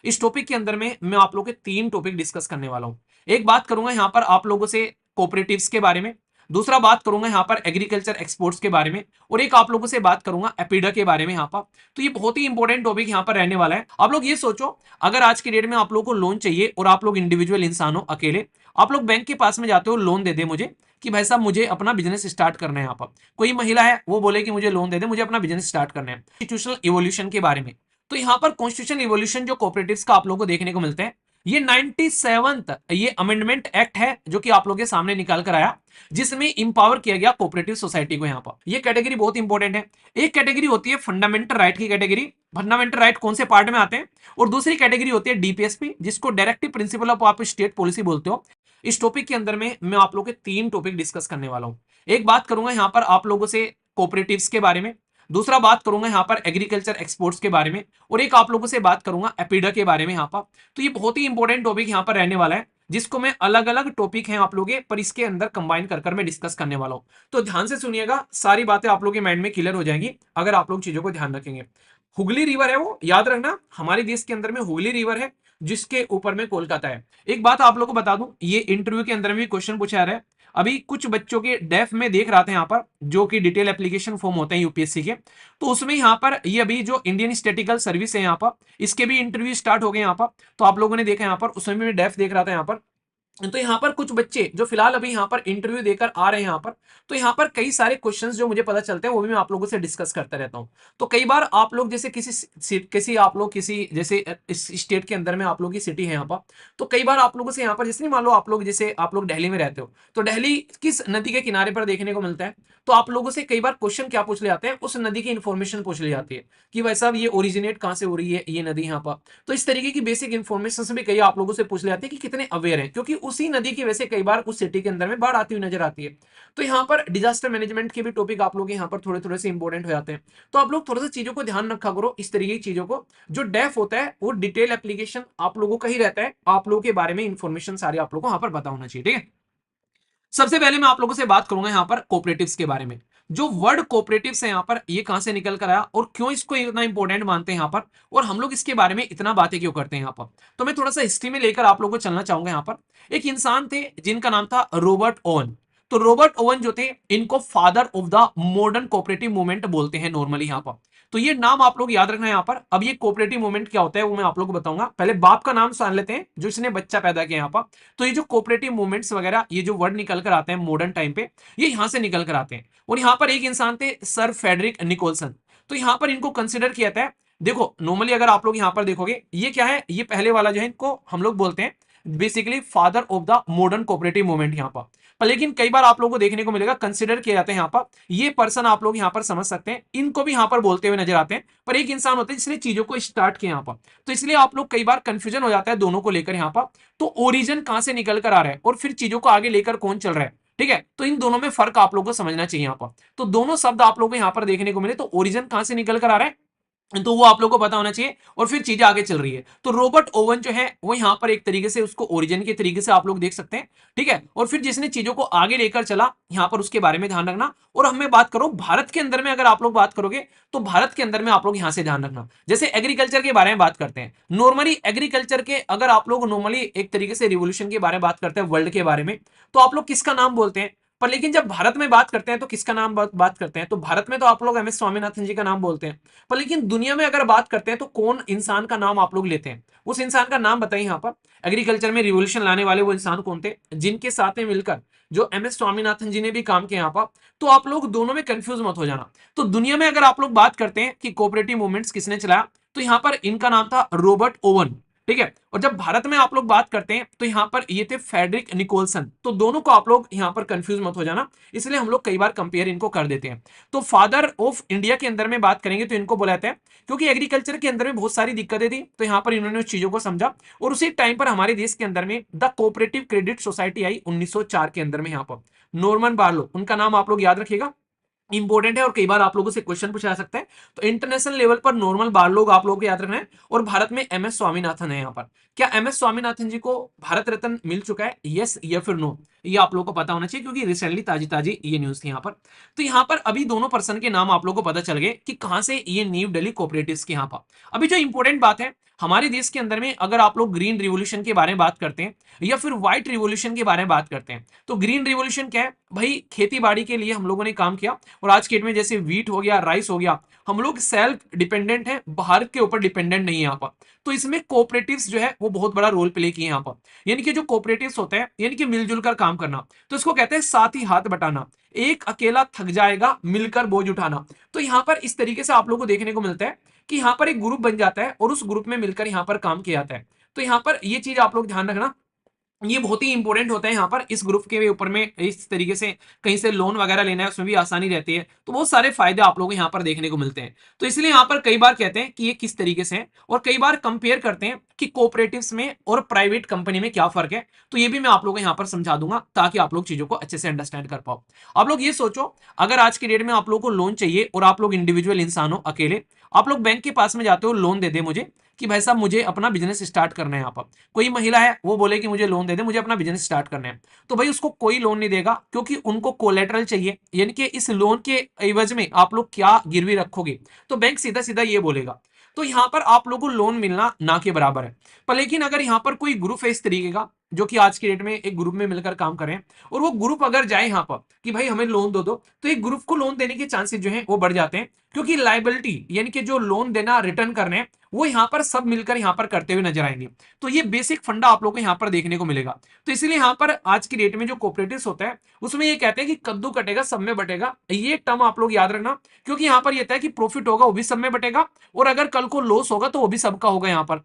इस टॉपिक के अंदर में मैं आप लोगों के 3 टॉपिक डिस्कस करने वाला हूं। एक बात करूंगा यहां पर आप लोगों से कोऑपरेटिव्स के बारे में, दूसरा बात करूंगा यहां पर एग्रीकल्चर एक्सपोर्ट्स के बारे में, और एक आप लोगों से बात करूंगा एपीडा के बारे में यहां पर। तो ये बहुत ही इंपॉर्टेंट टॉपिक यहां पर रहने वाला है। आप लोग ये सोचो, अगर आज की डेट में आप लोगों को लोन चाहिए और आप लोग इंडिविजुअल इंसान हो, अकेले आप लोग बैंक के पास में जाते हो, लोन दे दे मुझे कि भाई साहब मुझे अपना बिजनेस स्टार्ट करना है। यहाँ पर कोई महिला है वो बोले कि मुझे लोन दे दे, मुझे अपना बिजनेस स्टार्ट करना है। कॉन्स्टिट्यूशनल इवोल्यूशन के बारे में, तो यहाँ पर कॉन्स्टिट्यूशन इवोल्यूशन जो कोऑपरेटिव्स का आप लोगों को देखने को मिलते हैं, ये 97th ये अमेंडमेंट एक्ट है जो कि आप लोगों के सामने निकाल कर आया, जिसमें इंपावर किया गया कोऑपरेटिव सोसाइटी को। यहाँ पर ये कैटेगरी बहुत इंपॉर्टेंट है। एक कैटेगरी होती है फंडामेंटल राइट की कैटेगरी, फंडामेंटल राइट कौन से पार्ट में आते हैं, और दूसरी कैटेगरी होती है डीपीएसपी, जिसको डायरेक्टिव प्रिंसिपल ऑफ आप स्टेट पॉलिसी बोलते हो। इस टॉपिक के अंदर में मैं आप लोगों के 3 टॉपिक डिस्कस करने वाला हूं। एक बात करूंगा यहां पर आप लोगों से कोऑपरेटिव्स के बारे में, दूसरा बात करूंगा यहां पर एग्रीकल्चर एक्सपोर्ट्स के बारे में, और एक आप लोगों से बात करूंगा एपीडा के बारे में यहां पर। तो ये बहुत ही इंपॉर्टेंट टॉपिक यहां पर रहने वाला है, जिसको मैं अलग अलग टॉपिक हैं आप लोगों के, पर इसके अंदर कंबाइन कर मैं डिस्कस करने वाला हूं। तो ध्यान से सुनिएगा, सारी बातें आप लोगों के माइंड में क्लियर हो जाएंगी अगर आप लोग चीजों को ध्यान रखेंगे। हुगली रिवर है वो याद रखना, हमारे देश के अंदर में हुगली रिवर है, जिसके ऊपर में कोलकाता है। एक बात आप लोगों को बता दूं, ये इंटरव्यू के अंदर भी क्वेश्चन पूछा जा रहा है। अभी कुछ बच्चों के डेफ में देख रहा था यहाँ पर, जो कि डिटेल एप्लीकेशन फॉर्म होते हैं यूपीएससी के, तो उसमें यहाँ पर ये अभी जो इंडियन स्टैटिकल सर्विस है यहाँ पर, इसके भी इंटरव्यू स्टार्ट हो गए यहाँ पर। तो आप लोगों ने देखा यहाँ पर, उसमें भी डेफ देख रहा था यहाँ पर। तो यहाँ पर कुछ बच्चे जो फिलहाल अभी यहाँ पर इंटरव्यू देकर आ रहे हैं यहाँ पर, तो यहाँ पर कई सारे क्वेश्चंस जो मुझे पता चलते हैं वो भी मैं आप लोगों से डिस्कस करता रहता हूँ। तो कई बार आप लोग जैसे किसी आप लोग किसी जैसे इस स्टेट के अंदर में आप लोग की सिटी है यहाँ पर, तो कई बार आप लोगों से यहाँ पर जैसे नहीं, मान लो आप लोग जैसे आप लोग दिल्ली में रहते हो, तो दिल्ली किस नदी के किनारे पर देखने को मिलता है, तो आप लोगों से कई बार क्वेश्चन क्या पूछ ले जाते हैं, उस नदी की इंफॉर्मेशन पूछ ली जाती है कि भाई साहब ये ओरिजिनेट कहाँ से हो रही है ये नदी यहाँ पर। तो इस तरीके की बेसिक इन्फॉर्मेशन से भी कई आप लोगों से पूछ ले जाते हैं कि कितने अवेयर हैं, क्योंकि उसी नदी की वजह से कई बार उस सिटी के अंदर में बाढ़ आती हुई नजर आती है। तो यहाँ पर डिजास्टर मैनेजमेंट के भी टॉपिक आप लोग यहाँ पर थोड़े थोड़े से इंपॉर्टेंट हो जाते हैं। तो आप लोग थोड़ा सा चीजों को ध्यान रखा करो, इस तरीके की चीजों को। जो डेफ होता है वो डिटेल एप्लीकेशन आप लोगों का ही रहता है, आप लोगों के बारे में इंफॉर्मेशन सारी आप लोगों को यहाँ पर पता होना चाहिए, ठीक है। सबसे पहले मैं आप लोगों से बात करूंगा यहाँ पर कोऑपरेटिव्स के बारे में। जो वर्ड कोऑपरेटिव्स है यहाँ पर, ये कहां से निकल कर आया और क्यों इसको इतना इंपॉर्टेंट मानते हैं यहाँ पर, और हम लोग इसके बारे में इतना बातें क्यों करते हैं यहाँ पर। तो मैं थोड़ा सा हिस्ट्री में लेकर आप लोगों को चलना चाहूंगा। यहाँ पर एक इंसान थे जिनका नाम था रॉबर्ट ओवन। तो रॉबर्ट ओवन जो थे, इनको father of the modern cooperative movement बोलते हैं नॉर्मली यहाँ पर। तो ये नाम आप लोग याद रखना है यहाँ पर। अब ये कोऑपरेटिव मूवमेंट क्या होता है वो मैं आप लोग को बताऊंगा। पहले बाप का नाम जान लेते हैं जो इसने बच्चा पैदा किया यहाँ पर। तो ये जो कोऑपरेटिव मूवमेंट्स वगैरह, ये जो वर्ड निकल कर आते हैं मॉडर्न टाइम पे, ये यहां से निकल कर आते हैं। और यहाँ पर एक इंसान थे सर फेडरिक निकोलसन। तो यहाँ पर इनको कंसिडर किया था, देखो नॉर्मली अगर आप लोग यहाँ पर देखोगे, ये क्या है, ये पहले वाला जो है इनको हम लोग बोलते हैं basically father of the modern cooperative movement यहाँ पर लेकिन कई बार आप लोगों को देखने को मिलेगा कंसिडर किया जाता है यहाँ पर, ये पर्सन आप लोग यहाँ पर समझ सकते हैं, इनको भी यहाँ पर बोलते हुए नजर आते हैं। पर एक इंसान होता है जिसने चीजों को स्टार्ट किया यहाँ पर, तो इसलिए आप लोग कई बार कंफ्यूजन हो जाता है दोनों को लेकर यहाँ पर। तो ओरिजिन कहां से निकल कर आ रहा है और फिर चीजों को आगे लेकर कौन चल रहा है, ठीक है। तो इन दोनों में फर्क आप लोगों को समझना चाहिए यहाँ पर। तो दोनों शब्द आप लोगों को यहाँ पर देखने को मिले, तो ओरिजिन कहां से निकल कर आ रहा है तो वो आप लोगों को पता होना चाहिए, और फिर चीजें आगे चल रही है। तो रॉबर्ट ओवन जो है वो यहाँ पर एक तरीके से उसको ओरिजिन के तरीके से आप लोग देख सकते हैं, ठीक है। और फिर जिसने चीजों को आगे लेकर चला यहाँ पर, उसके बारे में ध्यान रखना। और हमें बात करो भारत के अंदर में, अगर आप लोग बात करोगे तो भारत के अंदर में आप लोग यहाँ से ध्यान रखना। जैसे एग्रीकल्चर के बारे में बात करते हैं, नॉर्मली एग्रीकल्चर के अगर आप लोग नॉर्मली एक तरीके से रिवोल्यूशन के बारे में बात करते हैं वर्ल्ड के बारे में, तो आप लोग किसका नाम बोलते हैं। पर लेकिन जब भारत में बात करते हैं तो किसका नाम बात करते हैं, तो भारत में तो आप लोग एमएस स्वामीनाथन जी का नाम बोलते हैं। पर लेकिन दुनिया में अगर बात करते हैं तो कौन इंसान का नाम आप लोग लेते हैं, उस इंसान का नाम बताइए यहाँ पर। एग्रीकल्चर में रिवोल्यूशन लाने वाले वो इंसान कौन थे, जिनके साथ में मिलकर जो एमएस स्वामीनाथन जी ने भी काम किया यहाँ पर। तो आप लोग दोनों में कंफ्यूज मत हो जाना। तो दुनिया में अगर आप लोग बात करते हैं कि कोऑपरेटिव मूवमेंट्स किसने चलाया, तो यहाँ पर इनका नाम था रॉबर्ट ओवन, ठीक है। और जब भारत में आप लोग बात करते हैं तो यहाँ पर ये थे फेडरिक निकोलसन। तो दोनों को आप लोग यहाँ पर कंफ्यूज मत हो जाना, इसलिए हम लोग कई बार कंपेयर इनको कर देते हैं। तो फादर ऑफ इंडिया के अंदर में बात करेंगे तो इनको बुलाते हैं, क्योंकि एग्रीकल्चर के अंदर में बहुत सारी दिक्कतें थी, तो यहाँ पर इन्होंने उस चीजों को समझा। और उसी टाइम पर हमारे देश के अंदर में the cooperative credit society I 1904 के अंदर में। यहाँ पर नॉर्मन बार्लो, उनका नाम आप लोग याद रखिएगा। इंपॉर्टेंट है और कई बार आप लोगों से क्वेश्चन पूछा जा सकता है। तो इंटरनेशनल लेवल पर नॉर्मल बार लोग आप लोगों को याद रखना है। और भारत में एम एस स्वामीनाथन है यहाँ पर। क्या एम एस स्वामीनाथन जी को भारत रत्न मिल चुका है, यस या फिर नो? ये आप लोगों को पता होना चाहिए क्योंकि रिसेंटली ताजी ताजी ये न्यूज थी यहाँ पर। तो यहाँ पर अभी दोनों पर्सन के नाम आप लोगों को पता चल गए कि कहां से ये न्यू दिल्ली कोऑपरेटिव्स के यहाँ पर। अभी जो इंपॉर्टेंट बात है, हमारे देश के अंदर में अगर आप लोग ग्रीन रिवोल्यूशन के बारे में बात करते हैं या फिर व्हाइट रिवोल्यूशन के बारे में बात करते हैं, तो ग्रीन रिवोल्यूशन क्या है भाई? खेती बाड़ी के लिए हम लोगों ने काम किया और आज के डेट में जैसे वीट हो गया, राइस हो गया, हम लोग सेल्फ डिपेंडेंट हैं, बाहर के ऊपर डिपेंडेंट नहीं है यहाँ पर। तो इसमें कोऑपरेटिव्स जो है वो बहुत बड़ा रोल प्ले किए यहाँ पर। यानी कि जो कोऑपरेटिव्स होते हैं, यानी कि मिलजुल कर काम करना, तो इसको कहते हैं साथ ही हाथ बटाना। एक अकेला थक जाएगा, मिलकर बोझ उठाना। तो यहाँ पर इस तरीके से आप लोगों को देखने को मिलता है कि यहाँ पर एक ग्रुप बन जाता है और उस ग्रुप में मिलकर यहाँ पर काम किया जाता है। तो यहाँ पर ये चीज आप लोग ध्यान रखना, ये बहुत ही इंपॉर्टेंट होता है यहाँ पर। इस ग्रुप के ऊपर में इस तरीके से कहीं से लोन वगैरह लेना है उसमें भी आसानी रहती है। तो बहुत सारे फायदे आप लोगों को यहाँ पर देखने को मिलते हैं। तो इसलिए यहाँ पर कई बार कहते हैं कि ये किस तरीके से है और कई बार कंपेयर करते हैं कि कोऑपरेटिव्स में और प्राइवेट कंपनी में क्या फर्क है। तो ये भी मैं आप लोगों को यहाँ पर समझा दूंगा ताकि आप लोग चीजों को अच्छे से अंडरस्टैंड कर पाओ। आप लोग ये सोचो, अगर आज की डेट में आप लोग को लोन चाहिए और आप लोग इंडिविजुअल इंसान हो, अकेले, आप लोग बैंक के पास में जाते हो, लोन दे दे मुझे कि भाई साहब मुझे अपना बिजनेस स्टार्ट करना है। यहाँ पर कोई महिला है वो बोले कि मुझे लोन दे दे, मुझे अपना बिजनेस स्टार्ट करना है, तो भाई उसको कोई लोन नहीं देगा क्योंकि उनको कोलेटरल चाहिए। यानी कि इस लोन के एवज में आप लोग क्या गिरवी रखोगे, तो बैंक सीधा सीधा ये बोलेगा। तो यहाँ पर आप लोगों को लोन मिलना ना के बराबर है। पर लेकिन अगर यहाँ पर कोई ग्रुप है इस तरीके का जो कि आज की डेट में एक ग्रुप में मिलकर काम करें और वो ग्रुप अगर जाए यहाँ पर कि भाई हमें लोन दो दो, तो एक ग्रुप को लोन देने के चांसेस जो है वो बढ़ जाते हैं क्योंकि लाइबिलिटी यानी कि जो लोन देना रिटर्न करने हैं वो यहाँ पर सब मिलकर यहाँ पर करते हुए नजर आएंगे। तो ये बेसिक फंडा आप लोगों को यहाँ पर देखने को मिलेगा। तो इसलिए यहाँ पर आज की डेट में जो कोऑपरेटिव्स होता है उसमें ये कहते हैं कि कद्दू कटेगा सब में बटेगा। ये टर्म आप लोग याद रखना क्योंकि यहाँ पर ये है कि प्रॉफिट होगा वो भी सब में बटेगा और अगर कल को लॉस होगा तो वो भी सबका होगा यहाँ पर।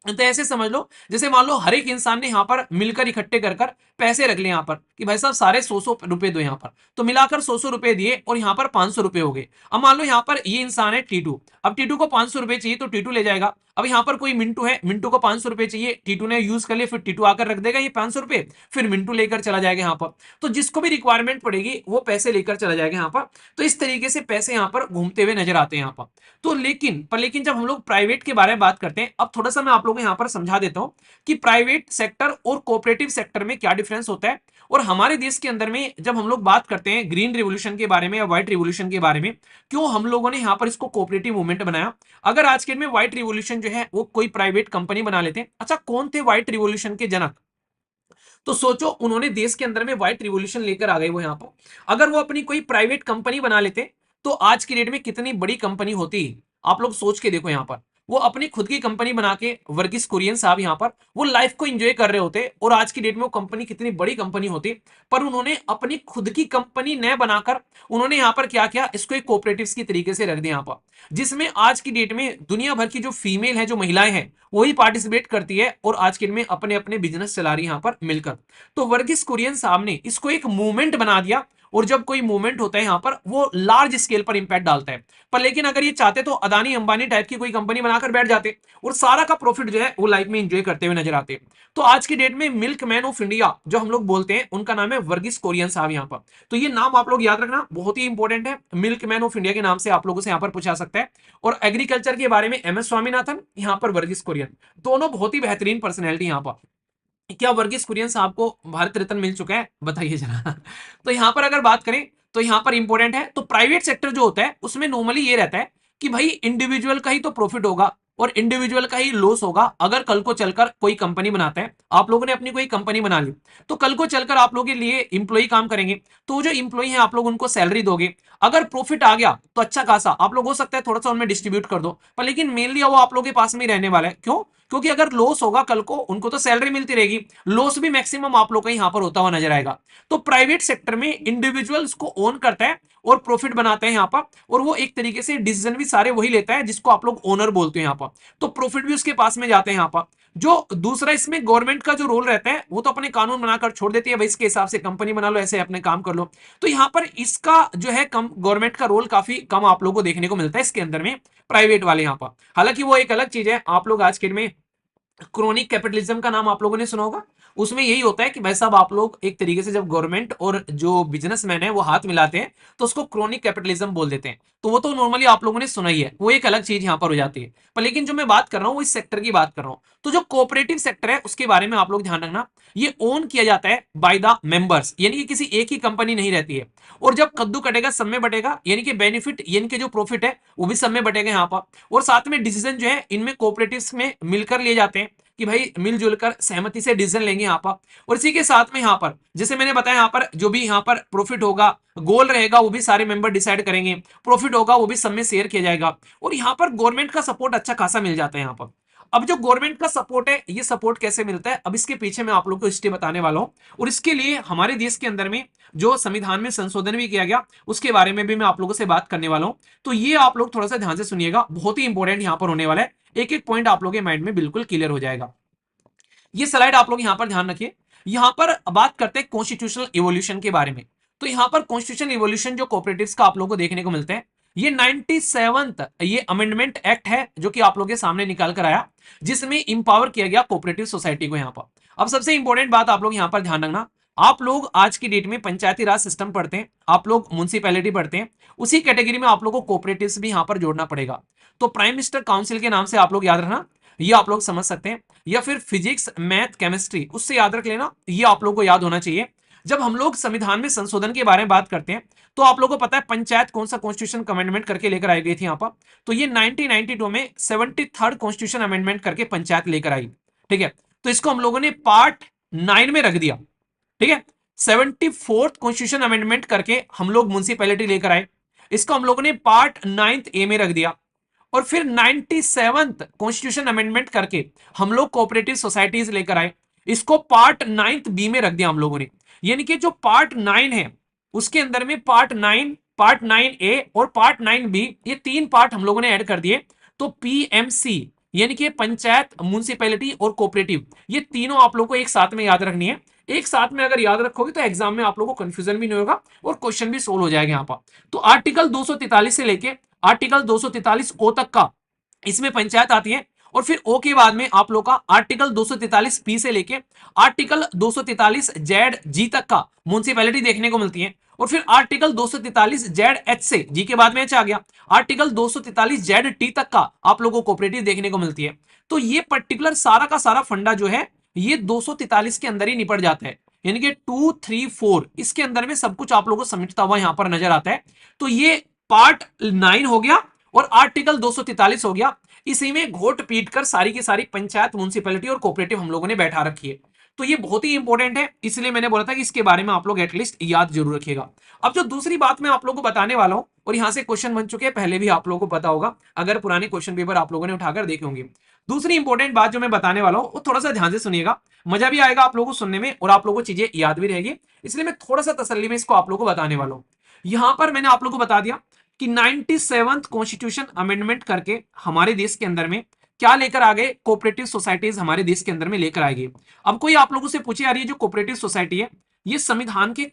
तो ऐसे समझ लो जैसे मान लो हर एक इंसान ने यहाँ पर मिलकर इकट्ठे कर कर पैसे रख लिए यहाँ पर कि भाई साहब सारे 100-100 रुपए दो यहाँ पर, तो मिलाकर 100-100 रुपए दिए और यहाँ पर 500 रुपए हो गए। अब मान लो यहाँ पर ये इंसान है टीटू, अब टीटू को 500 रुपए चाहिए तो टीटू ले जाएगा। अब यहाँ पर कोई मिंटू है, मिंटू को 500 रुपए चाहिए, टीटू ने यूज कर लिए, फिर टीटू आकर रख देगा ये 500 रुपए, फिर मिंटू लेकर चला जाएगा यहाँ पर। तो जिसको भी रिक्वायरमेंट पड़ेगी वो पैसे लेकर चला जाएगा यहाँ पर। तो इस तरीके से पैसे यहाँ पर घूमते हुए नजर आते हैं यहाँ पर। तो लेकिन जब हम लोग प्राइवेट के बारे में बात करते हैं, अब थोड़ा सा मैं आप लोगों को यहाँ पर समझा देता हूँ कि प्राइवेट सेक्टर और कोऑपरेटिव सेक्टर में क्या डिफरेंस होता है। और हमारे देश के अंदर में जब हम लोग बात करते हैं ग्रीन रिवोल्यूशन के बारे में या व्हाइट रिवोल्यूशन के बारे में, क्यों हम लोगों ने यहाँ पर इसको कोऑपरेटिव मूवमेंट बनाया। अगर आज के में व्हाइट रिवोल्यूशन जो है वो कोई प्राइवेट कंपनी बना लेते हैं। अच्छा, कौन थे व्हाइट रिवोल्यूशन के जनक? तो सोचो उन्होंने देश के अंदर में व्हाइट रिवोल्यूशन लेकर आ गए वो यहाँ पर। अगर वो अपनी कोई प्राइवेट कंपनी बना लेते तो आज की डेट में कितनी बड़ी कंपनी होती। आप लोग सोच के देखो यहाँ पर, वो अपनी खुद की कंपनी बना के वर्गीस कुरियन साहब यहाँ पर वो लाइफ को एंजॉय कर रहे होते और आज की डेट में वो कंपनी कितनी बड़ी कंपनी होती। पर उन्होंने अपनी खुद की कंपनी न बनाकर उन्होंने यहाँ पर क्या किया, इसको एक कोऑपरेटिव्स की तरीके से रख दिया यहाँ पर, जिसमें आज की डेट में दुनिया भर की जो फीमेल है, जो महिलाएं हैं, वही पार्टिसिपेट करती है और आज के दिन में अपने अपने बिजनेस चला रही है यहाँ पर मिलकर। तो वर्गीस कुरियन साहब ने इसको एक मूवमेंट बना दिया और जब कोई मूवमेंट होता है यहाँ पर वो लार्ज स्केल पर इंपैक्ट डालता है। पर लेकिन अगर ये चाहते तो अदानी अंबानी टाइप की कोई कंपनी बनाकर बैठ जाते और सारा का प्रॉफिट जो है वो लाइफ में एंजॉय करते हुए नजर आते। तो आज की डेट में मिल्क मैन ऑफ इंडिया जो हम लोग बोलते हैं उनका नाम है वर्गीस कुरियन साहब यहाँ पर। तो ये नाम आप लोग याद रखना, बहुत ही इंपॉर्टेंट है। मिल्क मैन ऑफ इंडिया के नाम से आप लोगों से यहाँ पर पूछा सकता है। और एग्रीकल्चर के बारे में एम एस स्वामीनाथन, यहाँ पर वर्गीस कुरियन, दोनों बहुत ही बेहतरीन पर्सनैलिटी यहाँ पर। क्या वर्गीस कुरियन साहब को भारत रत्न मिल चुका है, बताइए जरा। तो यहां पर अगर बात करें तो यहां पर इंपॉर्टेंट है, तो प्राइवेट सेक्टर जो होता है उसमें नॉर्मली ये रहता है कि भाई इंडिविजुअल का ही तो प्रॉफिट होगा और इंडिविजुअल का ही लॉस होगा। अगर कल को चलकर कोई कंपनी बनाता है, आप लोगों ने अपनी कोई कंपनी बना ली, तो कल को चलकर आप लोगों के लिए इंप्लॉई काम करेंगे, तो जो इंप्लॉई है आप लोग उनको सैलरी दोगे। अगर प्रॉफिट आ गया तो अच्छा खासा आप लोग हो सकता है थोड़ा सा उनमें डिस्ट्रीब्यूट कर दो, पर लेकिन मेनली वो आप लोगों के पास में ही रहने वाला है। क्यों? क्योंकि अगर लॉस होगा कल को उनको तो सैलरी मिलती रहेगी, लॉस भी मैक्सिमम आप लोग का यहां पर होता हुआ नजर आएगा। तो प्राइवेट सेक्टर में इंडिविजुअल्स को ओन करता है और प्रॉफिट बनाते हैं यहाँ पर, और वो एक तरीके से डिसीजन भी सारे वही लेता है जिसको आप लोग ओनर बोलते हैं यहाँ पर। तो प्रॉफिट भी उसके पास में जाते हैं यहाँ पर। जो दूसरा इसमें गवर्नमेंट का जो रोल रहता है वो तो अपने कानून बनाकर छोड़ देती है, भाई इसके हिसाब से कंपनी बना लो, ऐसे अपने काम कर लो। तो यहाँ पर इसका जो है कम, गवर्नमेंट का रोल काफी कम आप लोगों को देखने को मिलता है इसके अंदर में, प्राइवेट वाले यहाँ पर। हालांकि वो एक अलग चीज है, आप लोग आज के में क्रोनिक कैपिटलिज्म का नाम आप लोगों ने सुना होगा। उसमें यही होता है कि भाई साहब आप लोग एक तरीके से जब गवर्नमेंट और जो बिजनेसमैन है वो हाथ मिलाते हैं तो उसको क्रोनिक कैपिटलिज्म बोल देते हैं। तो वो तो नॉर्मली आप लोगों ने सुना ही है, वो एक अलग चीज यहाँ पर हो जाती है। पर लेकिन जो मैं बात कर रहा हूँ वो इस सेक्टर की बात कर रहा हूँ। तो जो कोऑपरेटिव सेक्टर है उसके बारे में आप लोग ध्यान रखना, ये ओन किया जाता है बाय द मेंबर्स, यानी कि किसी एक ही कंपनी नहीं रहती है। और जब कद्दू कटेगा सब में बटेगा, यानी कि बेनिफिट यानी कि जो प्रॉफिट है वो भी सब में बटेगा यहाँ पर। और साथ में डिसीजन जो है इनमें कोऑपरेटिव्स में मिलकर लिए जाते हैं कि भाई मिलजुल कर सहमति से डिसीजन लेंगे यहाँ पर। और इसी के साथ में यहाँ पर जैसे मैंने बताया यहाँ पर जो भी यहाँ पर प्रॉफिट होगा, गोल रहेगा, वो भी सारे मेंबर डिसाइड करेंगे, प्रॉफिट होगा वो भी सब में शेयर किया जाएगा। और यहाँ पर गवर्नमेंट का सपोर्ट अच्छा खासा मिल जाता है यहाँ पर। अब जो गवर्नमेंट का सपोर्ट है ये सपोर्ट कैसे मिलता है, अब इसके पीछे मैं आप लोग को हिस्ट्री बताने वाला हूं। और इसके लिए हमारे देश के अंदर में जो संविधान में संशोधन भी किया गया उसके बारे में भी मैं आप लोगों से बात करने वाला हूं। तो ये आप लोग थोड़ा सा ध्यान से सुनिएगा, बहुत ही इंपॉर्टेंट यहां पर होने वाला है। एक एक पॉइंट आप लोगों के माइंड में बिल्कुल क्लियर हो जाएगा। ये स्लाइड आप लोग यहां पर ध्यान रखिए। यहां पर बात करते हैं कॉन्स्टिट्यूशनल इवोल्यूशन के बारे में। तो यहां पर कॉन्स्टिट्यूशन इवोल्यूशन जो कोऑपरेटिव्स का आप लोगों को देखने को मिलता है, ये 97th ये अमेंडमेंट एक्ट है जो कि आप लोगों के सामने निकाल कर आया, जिसमें इंपावर किया गया कोऑपरेटिव सोसाइटी को। यहां पर अब सबसे इंपॉर्टेंट बात आप लोग यहां पर ध्यान रखना, आप लोग आज की डेट में पंचायती राज सिस्टम पढ़ते हैं, आप लोग म्युनिसिपैलिटी पढ़ते हैं, उसी कैटेगरी में आप लोग को कोऑपरेटिव्स भी यहां पर जोड़ना पड़ेगा। तो प्राइम मिनिस्टर काउंसिल के नाम से आप लोग याद रखना, ये आप लोग समझ सकते हैं। या फिर फिजिक्स मैथ केमिस्ट्री उससे याद रख लेना, ये आप लोगों को याद होना चाहिए। जब हम लोग संविधान में संशोधन के बारे में बात करते हैं तो आप लोगों को पता है पंचायत कौन सा कॉन्स्टिट्यूशन अमेंडमेंट करके लेकर आई गई थी यहाँ पर। तो ये 1992 में 73rd कॉन्स्टिट्यूशन अमेंडमेंट करके पंचायत लेकर आई। ठीक है, तो इसको हम लोगों ने पार्ट 9 में रख दिया। ठीक है, 74th कॉन्स्टिट्यूशन अमेंडमेंट करके हम लोग म्युनिसिपैलिटी लेकर आए, इसको हम लोगों ने पार्ट 9th ए में रख दिया। और फिर 97th कॉन्स्टिट्यूशन अमेंडमेंट करके हम लोग कोऑपरेटिव सोसाइटीज लेकर आए, इसको पार्ट 9th बी में रख दिया हम लोगों ने। यानी कि जो पार्ट 9 है उसके अंदर में पार्ट 9 ए और पार्ट 9 बी, ये तीन पार्ट हम लोगों ने ऐड कर दिए। तो पीएमसी यानी कि पंचायत, म्युनिसिपैलिटी और कोऑपरेटिव, ये तीनों आप लोगों को एक साथ में याद रखनी है। एक साथ में अगर याद रखोगे तो एग्जाम में आप लोगों को कंफ्यूजन भी नहीं होगा और क्वेश्चन भी सोल्व हो जाएगा यहाँ पर। तो आर्टिकल 243 से लेके आर्टिकल 243 ओ तक का इसमें पंचायत आती है। और फिर ओ के बाद में आप लोग का आर्टिकल 243 पी से लेके आर्टिकल 243 जेड जी तक का म्युनिसिपैलिटी देखने को मिलती है। और फिर आर्टिकल 243 जेड एच से, जी के बाद में एच आ गया, आर्टिकल 243 जेड टी तक का आप लोगों को कोऑपरेटिव देखने को मिलती है। तो ये पर्टिकुलर सारा का सारा फंडा जो है ये 243 के अंदर ही निपट जाता है, यानी कि 2, 3, 4 इसके अंदर में सब कुछ आप लोगों को समेटता हुआ यहां पर नजर आता है। तो ये पार्ट 9 हो गया और आर्टिकल 243 हो गया। इसी में घोट पीट कर सारी की सारी पंचायत, म्युनिसिपैलिटी और कोऑपरेटिव हम लोगों ने बैठा रखी है। तो ये बहुत ही इंपॉर्टेंट है, इसलिए मैंने बोला था कि इसके बारे में आप लोग एटलीस्ट याद जरूर रखिएगा। अब जो दूसरी बात मैं आप लोगों को बताने वाला हूं, और यहां से क्वेश्चन बन चुके हैं, पहले भी आप लोगों को पता होगा अगर पुराने क्वेश्चन पेपर आप लोगों ने उठाकर देखे होंगे। दूसरी इंपॉर्टेंट बात जो मैं बताने वाला हूं वो थोड़ा सा ध्यान से सुनिएगा, मजा भी आएगा आप लोगों को सुनने में और आप लोगों को चीजें याद भी रहेगी, इसलिए मैं थोड़ा सा तसल्ली में इसको आप लोगों को बताने वाला हूं। यहां पर मैंने आप लोगों को बता दिया कि 97th कॉन्स्टिट्यूशन अमेंडमेंट करके हमारे देश के अंदर में क्या लेकर आ गए, कोऑपरेटिव सोसाइटीज हमारे देश के अंदर में लेकर आएगी। अब कोई आप लोगों से पूछे यार ये जो कोऑपरेटिव सोसाइटी है ये संविधान के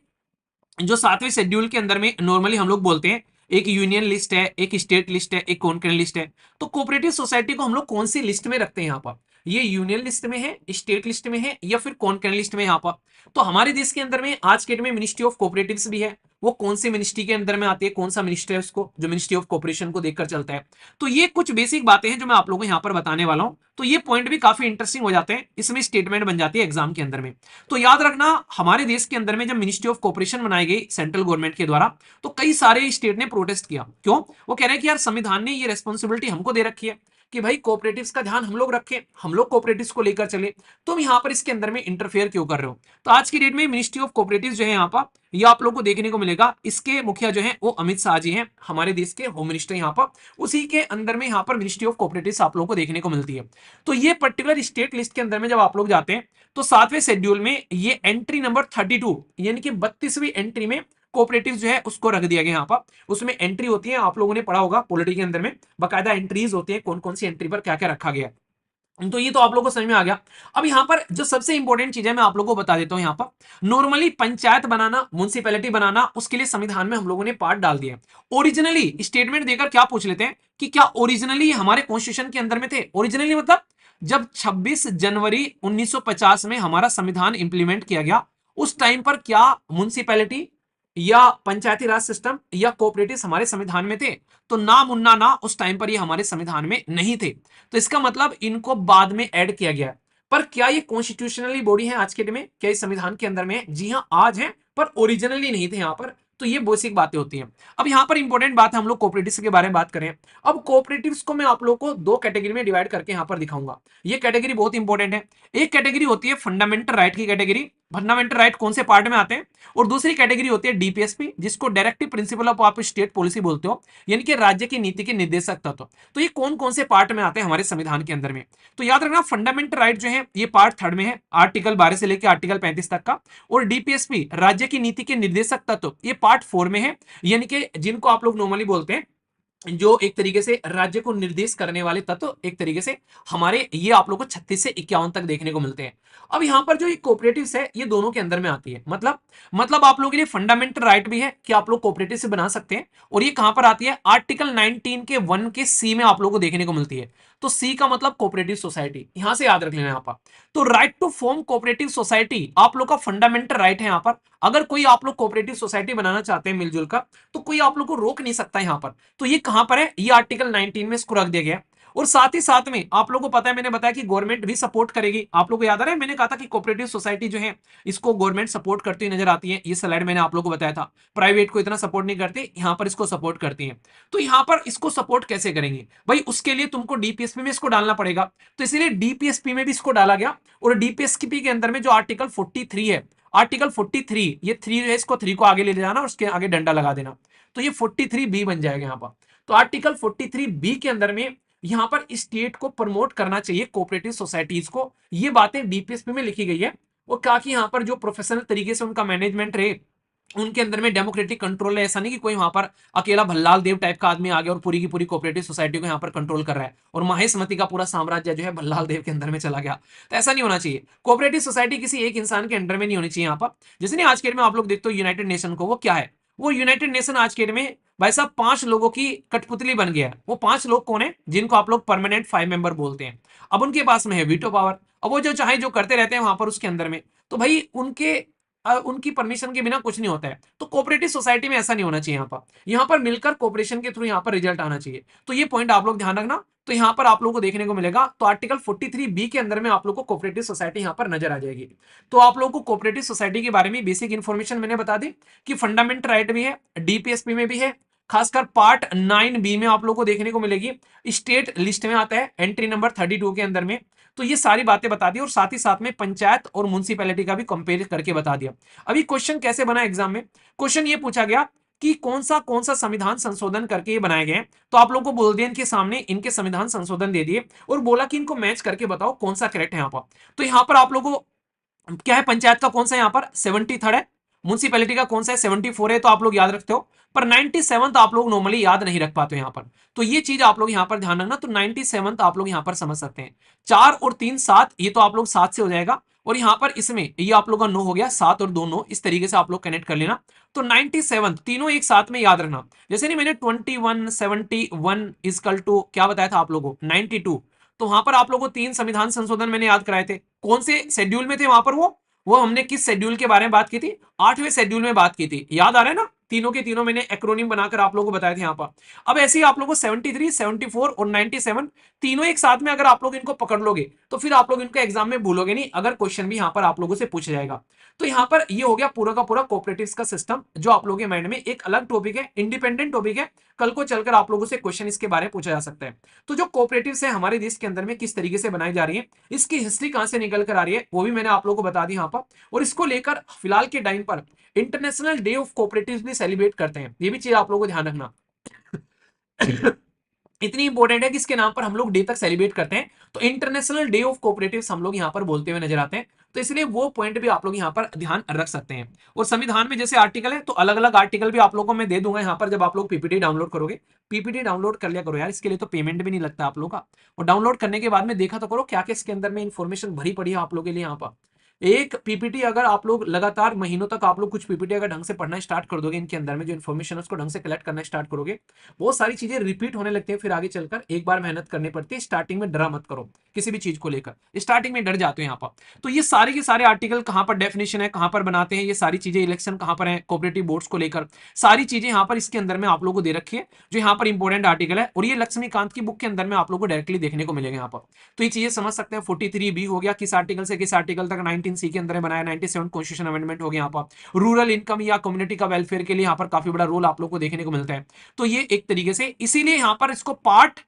जो 7वें शेड्यूल के अंदर में नॉर्मली हम लोग बोलते हैं, एक यूनियन लिस्ट है, एक स्टेट लिस्ट है, एक कॉन्करेंट लिस्ट है। तो कोऑपरेटिव सोसाइटी को हम लोग कौन सी लिस्ट में रखते हैं यहाँ पर, ये यूनियन लिस्ट में है, स्टेट लिस्ट में है या फिर कॉन्करेंट लिस्ट में यहाँ पर। तो हमारे देश के अंदर में आज के डेट में मिनिस्ट्री ऑफ कोऑपरेटिव्स भी है, वो कौन सी मिनिस्ट्री के अंदर में आती है, कौन सा मिनिस्टर है उसको, जो मिनिस्ट्री ऑफ कोऑपरेशन को देखकर चलता है। तो ये कुछ बेसिक बातें हैं जो मैं आप लोगों को यहाँ पर बताने वाला हूँ। तो ये पॉइंट भी काफी इंटरेस्टिंग हो जाते हैं, इसमें स्टेटमेंट बन जाती है एग्जाम के अंदर में। तो याद रखना हमारे देश के अंदर में जब मिनिस्ट्री ऑफ कोऑपरेशन बनाई गई सेंट्रल गवर्नमेंट के द्वारा, तो कई सारे स्टेट ने प्रोटेस्ट किया। क्यों? वो कह रहे हैं कि यार संविधान ने ये रेस्पॉन्सिबिलिटी हमको दे रखी है कि भाई कोऑपरेटिव्स का ध्यान हम लोग रखें, हम लोग कोऑपरेटिव्स को लेकर चले, तुम यहाँ पर इसके अंदर में इंटरफेयर क्यों कर रहे हो। तो आज की डेट में मिनिस्ट्री ऑफ कोऑपरेटिव्स जो है यहाँ पर, ये आप लोग को देखने को मिलेगा, इसके मुखिया जो है वो अमित शाह जी हैं, हमारे देश के होम मिनिस्टर यहाँ पर, उसी के अंदर में यहाँ पर मिनिस्ट्री ऑफ कोऑपरेटिव्स आप लोग को देखने को मिलती है। तो ये पर्टिकुलर स्टेट लिस्ट के अंदर में जब आप लोग जाते हैं तो 7वें शेड्यूल में ये एंट्री नंबर 32 यानी कि 32वीं एंट्री में कोऑपरेटिव जो है उसको रख दिया गया यहाँ पर। उसमें एंट्री होती है, आप लोगों ने पढ़ा होगा पॉलिटी के अंदर में बाकायदा एंट्रीज होती है, कौन कौन सी एंट्री पर क्या क्या रखा गया है। तो ये तो आप लोगों को समझ में आ गया। अब यहाँ पर जो सबसे इंपॉर्टेंट चीज है मैं आप लोगों को बता देता हूँ। यहाँ पर नॉर्मली पंचायत बनाना, म्युनिसिपैलिटी बनाना, उसके लिए संविधान में हम लोगों ने पार्ट डाल दिया। ओरिजिनली स्टेटमेंट देकर क्या पूछ लेते हैं कि क्या ओरिजिनली हमारे कॉन्स्टिट्यूशन के अंदर में थे। ओरिजिनली मतलब जब 26 जनवरी 1950 में हमारा संविधान इंप्लीमेंट किया गया, उस टाइम पर क्या म्युनिसिपैलिटी या पंचायती राज सिस्टम या कोऑपरेटिव हमारे संविधान में थे? तो ना मुन्ना ना, उस टाइम पर ये हमारे संविधान में नहीं थे। तो इसका मतलब इनको बाद में ऐड किया गया। पर क्या ये कॉन्स्टिट्यूशनली बॉडी है आज के डेट में? क्या इस संविधान के अंदर में है? जी हाँ, आज है, पर ओरिजिनली नहीं थे यहां पर। तो ये बेसिक बातें होती हैं। अब यहां पर इंपॉर्टेंट बात है, हम लोग कोऑपरेटिव्स के बारे में बात करें। अब कोऑपरेटिव्स को मैं आप लोगों को दो कैटेगरी में डिवाइड करके यहां पर दिखाऊंगा। ये कैटेगरी बहुत इंपॉर्टेंट है। एक कैटेगरी होती है फंडामेंटल राइट की कैटेगरी। फंडामेंटल राइट कौन से पार्ट में आते हैं? और दूसरी कैटेगरी होती है डीपीएसपी, जिसको डायरेक्टिव प्रिंसिपल ऑफ आप स्टेट पॉलिसी बोलते हो, यानी कि राज्य की नीति के निर्देशक तत्व। तो ये कौन कौन से पार्ट में आते हैं हमारे संविधान के अंदर में? तो याद रखना, फंडामेंटल राइट जो है ये पार्ट 3 में है, आर्टिकल 12 से लेकर आर्टिकल 35 तक का। और डीपीएसपी राज्य की नीति के निर्देशक तत्व, ये पार्ट 4 में है, यानी कि जिनको आप लोग नॉर्मली बोलते हैं जो एक तरीके से राज्य को निर्देश करने वाले तत्व, एक तरीके से हमारे ये आप लोग को 36 से 51 तक देखने को मिलते हैं। अब यहां पर जो कोऑपरेटिव्स है ये दोनों के अंदर में आती है। मतलब आप लोगों के लिए फंडामेंटल राइट भी है कि आप लोग कोऑपरेटिव से बना सकते हैं। और ये कहां पर आती है? आर्टिकल 19 के 1 के सी में आप लोगों को देखने को मिलती है। तो सी का मतलब कोऑपरेटिव सोसाइटी, यहां से याद रख लेना। यहां पर तो right to form cooperative society आप लोग का फंडामेंटल राइट है। यहां पर अगर कोई आप लोग कोऑपरेटिव सोसाइटी बनाना चाहते हैं मिलजुल कर, तो कोई आप लोग को रोक नहीं सकता यहां पर। तो ये कहां पर है? ये आर्टिकल 19 में इसको रख दिया गया। और साथ ही साथ में आप लोगों को पता है, मैंने बताया कि गवर्नमेंट भी सपोर्ट करेगी। आप लोगों को याद आ रहा है, मैंने कहा था कि कोऑपरेटिव सोसाइटी जो है इसको गवर्नमेंट सपोर्ट करती हुई नजर आती है। ये स्लाइड मैंने आप लोगों को बताया था। प्राइवेट को इतना सपोर्ट नहीं करते, यहां पर इसको सपोर्ट करती है। तो यहां पर इसको सपोर्ट कैसे करेंगे भाई? उसके लिए तुमको डीपीएसपी में इसको डालना पड़ेगा। तो इसीलिए डीपीएसपी में भी इसको डाला गया। और डीपीएसपी के अंदर में जो आर्टिकल 43 है, आर्टिकल 43, ये 3 है, इसको 3 को आगे ले जाना और उसके आगे डंडा लगा देना। तो ये 43 बी बन जाएगा यहां पर। तो आर्टिकल 43 बी के अंदर में यहां पर स्टेट को प्रमोट करना चाहिए कोऑपरेटिव सोसाइटीज को। ये बातें डीपीएसपी में लिखी गई है। और कहा कि यहां पर जो प्रोफेशनल तरीके से उनका मैनेजमेंट रहे, उनके अंदर में डेमोक्रेटिक कंट्रोल है। ऐसा नहीं कि कोई वहां पर अकेला भल्लाल देव टाइप का आदमी आ गया और पूरी की पूरी कोऑपरेटिव सोसाइटी को यहां पर कंट्रोल कर रहा है और महेशमती का पूरा साम्राज्य जो है भल्लाल देव के अंदर में चला गया। तो ऐसा नहीं होना चाहिए। कोऑपरेटिव सोसाइटी किसी एक इंसान के अंडर में नहीं होनी चाहिए यहां पर। जैसे नहीं आज के डेट में आप लोग देखते हो यूनाइटेड नेशन को, वो क्या है? वो यूनाइटेड नेशन आज के डेट में भाई साहब 5 लोगों की कठपुतली बन गया है। वो 5 लोग कौन है? जिनको आप लोग परमानेंट 5 मेंबर बोलते हैं। अब उनके पास में है वीटो पावर। अब वो जो चाहे जो करते रहते हैं वहां पर उसके अंदर में। तो भाई उनकी परमिशन के बिना कुछ नहीं होता है। तो कोऑपरेटिव सोसाइटी में ऐसा नहीं होना चाहिए। यहाँ पर मिलकर कोऑपरेशन के थ्रू यहाँ पर रिजल्ट आना चाहिए। तो ये पॉइंट आप लोग ध्यान रखना। तो यहाँ पर आप लोगों को देखने को मिलेगा, तो आर्टिकल 43 बी के अंदर में आप लोग को कोऑपरेटिव सोसाइटी यहाँ पर नजर आ जाएगी। तो आप लोगों को कोऑपरेटिव सोसाइटी के बारे में बेसिक इंफॉर्मेशन मैंने बता दी कि फंडामेंटल राइट भी है, डीपीएसपी में भी है। खासकर पार्ट 9 बी में आप लोग को देखने को मिलेगी, स्टेट लिस्ट में आता है एंट्री नंबर 32 के अंदर में। तो ये सारी बातें बता दी और साथ ही साथ में पंचायत और म्युनिसिपैलिटी का भी कंपेयर करके बता दिया। अभी क्वेश्चन कैसे बना एग्जाम में? क्वेश्चन ये पूछा गया कि कौन सा संविधान संशोधन करके ये बनाए गए हैं। तो आप लोगों को बोल दिया इनके सामने इनके संविधान संशोधन दे दिए और बोला कि इनको मैच करके बताओ कौन सा करेक्ट है यहाँ पर। तो यहाँ पर आप लोगों को क्या है, पंचायत का कौन सा यहाँ पर 73 है, म्युनिसिपैलिटी का कौन सा है 74 है। तो आप लोग याद रखते हो, पर 97 आप लोग नॉर्मली याद नहीं रख पाते यहाँ पर। तो ये चीज आप लोग यहाँ पर ध्यान रखना। तो 97 आप लोग यहाँ पर समझ सकते हैं। 4 और 3 7, ये तो आप लोग 7 से हो जाएगा। और यहाँ पर इसमें ये आप लोग का 9 हो गया, 7 और 2 9, इस तरीके से आप लोग कनेक्ट कर लेना। तो 97 तीनों एक साथ में याद रखना। जैसे नहीं मैंने 21 71 इजकल टू क्या बताया था आप लोगों को 92। तो वहां पर आप लोगों को 3 संविधान संशोधन मैंने याद कराए थे। कौन से शेड्यूल में थे वहां पर? वो हमने किस शेड्यूल के बारे में बात की थी? 8वें शेड्यूल में बात की थी। याद आ रहा है ना? तीनों के तीनों मैंने एक्रोनिम बनाकर आप लोगों को बताया था यहाँ पर। अब ऐसे ही आप लोगों को 73 74 और 97 तीनों एक साथ में अगर आप लोग इनको पकड़ लोगे तो फिर आप लोग इनको एग्जाम में भूलोगे नहीं, अगर क्वेश्चन भी यहाँ पर आप लोगों से पूछा जाएगा। तो यहाँ पर ये हो गया पूरा का पूरा कोऑपरेटिव्स का सिस्टम, जो आप लोगों के माइंड में एक अलग टॉपिक है, इंडिपेंडेंट टॉपिक है। कल को चलकर आप लोगों से क्वेश्चन इसके बारे में पूछा जा सकता है। तो जो कोऑपरेटिव्स है हमारे देश के अंदर में किस तरीके से बनाई जा रही है, इसकी हिस्ट्री कहां से निकल कर आ रही है, वो भी मैंने आप लोगों को बता दी यहाँ पर। और इसको लेकर फिलहाल के टाइम पर इंटरनेशनल डे ऑफ कोऑपरेटिव्स भी सेलिब्रेट करते हैं। ये भी चीज आप लोगों को ध्यान रखना। इतनी इंपॉर्टेंट है कि इसके नाम पर हम लोग डे तक सेलिब्रेट करते हैं। तो इंटरनेशनल डे ऑफ कोऑपरेटिव्स हम लोग यहाँ पर बोलते हुए नजर आते हैं। तो इसलिए वो पॉइंट भी आप लोग यहाँ पर ध्यान रख सकते हैं। और संविधान में जैसे आर्टिकल है, तो अलग अलग आर्टिकल भी आप लोगों को मैं दे दूंगा यहाँ पर जब आप लोग पीपीटी डाउनलोड करोगे। पीपीटी डाउनलोड कर लिया करो यार, इसके लिए तो पेमेंट भी नहीं लगता आप लोग का। और डाउनलोड करने के बाद में देखा तो करो क्या क्या इसके अंदर में इंफॉर्मेशन भरी पड़ी है आप लोगों के लिए यहाँ पर। एक पीपीटी अगर आप लोग लगातार महीनों तक आप लोग कुछ पीपीटी अगर ढंग से पढ़ना स्टार्ट कर दोगे, इनके अंदर में जो इन्फॉर्मेशन है उसको ढंग से कलेक्ट करना स्टार्ट करोगे, बहुत सारी चीजें रिपीट होने लगती है। फिर आगे चलकर एक बार मेहनत करनी पड़ती है। स्टार्टिंग में डरा मत करो किसी भी चीज को लेकर, स्टार्टिंग में डर जाते हो यहाँ पर। तो ये सारे के सारे आर्टिकल कहाँ पर डेफिनेशन है, कहाँ पर बनाते हैं, ये सारी चीजें इलेक्शन कहाँ पर है, कोऑपरेटिव बोर्ड्स को लेकर सारी चीजें यहाँ पर इसके अंदर में आप लोगों को दे रखी है, जो यहाँ पर इंपॉर्टेंट आर्टिकल है। और ये लक्ष्मीकांत की बुक के अंदर में आप लोगों को डायरेक्टली देखने को मिलेगा यहाँ पर। तो ये चीजें समझ सकते हैं। 43B हो गया, किस आर्टिकल से किस आर्टिकल तक 19C के अंदर बनाया, 97 कॉन्स्टिट्यूशन अमेंडमेंट हो गया यहाँ पर। रूरल इनकम या कम्युनिटी का वेलफेयर के लिए यहाँ पर काफी बड़ा रोल आप लोग को देखने को मिलता है। तो ये एक तरीके से इसीलिए यहाँ पर इसको पार्ट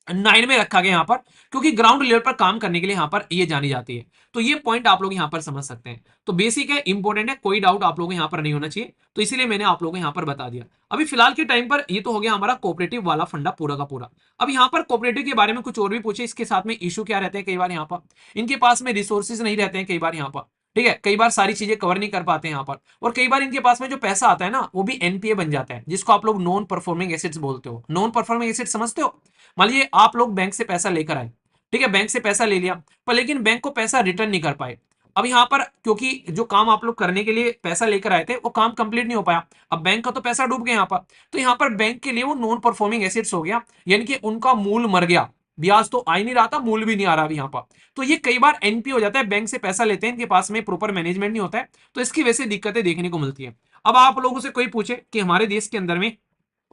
9 में रखा गया यहाँ पर, क्योंकि ग्राउंड लेवल पर काम करने के लिए यहाँ पर ये जानी जाती है। तो ये पॉइंट आप लोग यहाँ पर समझ सकते हैं। तो बेसिक है, इंपॉर्टेंट है, कोई डाउट आप लोगों को यहाँ पर नहीं होना चाहिए। तो इसीलिए मैंने आप लोगों को यहाँ पर बता दिया। अभी फिलहाल के टाइम पर ये तो हो गया हमारा कोऑपरेटिव वाला फंडा पूरा का पूरा। अब यहाँ पर कोऑपरेटिव के बारे में कुछ और भी पूछे, इसके साथ में इशू क्या रहते हैं, कई बार यहाँ पर इनके पास में रिसोर्सेज नहीं रहते हैं कई बार यहाँ पर, ठीक है, कई बार सारी चीजें कवर नहीं कर पाते हैं यहाँ पर। और कई बार इनके पास में जो पैसा आता है ना वो भी एनपीए बन जाता है, जिसको आप लोग नॉन परफॉर्मिंग एसेट्स बोलते हो। नॉन परफॉर्मिंग एसेट्स समझते हो? मान लीजिए आप लोग बैंक से पैसा लेकर आए, ठीक है, बैंक से पैसा ले लिया, पर लेकिन बैंक को पैसा रिटर्न नहीं कर पाए। अब यहाँ पर क्योंकि जो काम आप लोग करने के लिए पैसा लेकर आए थे वो काम कंप्लीट नहीं हो पाया, अब बैंक का तो पैसा डूब गया यहाँ पर। तो यहाँ पर बैंक के लिए वो नॉन परफॉर्मिंग एसेट्स हो गया, यानी कि उनका मूल मर गया, ब्याज तो आ ही नहीं रहा था, मूल भी नहीं आ रहा अभी यहाँ पर। तो ये कई बार एनपी हो जाता है, बैंक से पैसा लेते हैं, इनके पास में प्रॉपर मैनेजमेंट नहीं होता है, तो इसकी वजह से दिक्कतें देखने को मिलती है। अब आप लोगों से कोई पूछे कि हमारे देश के अंदर में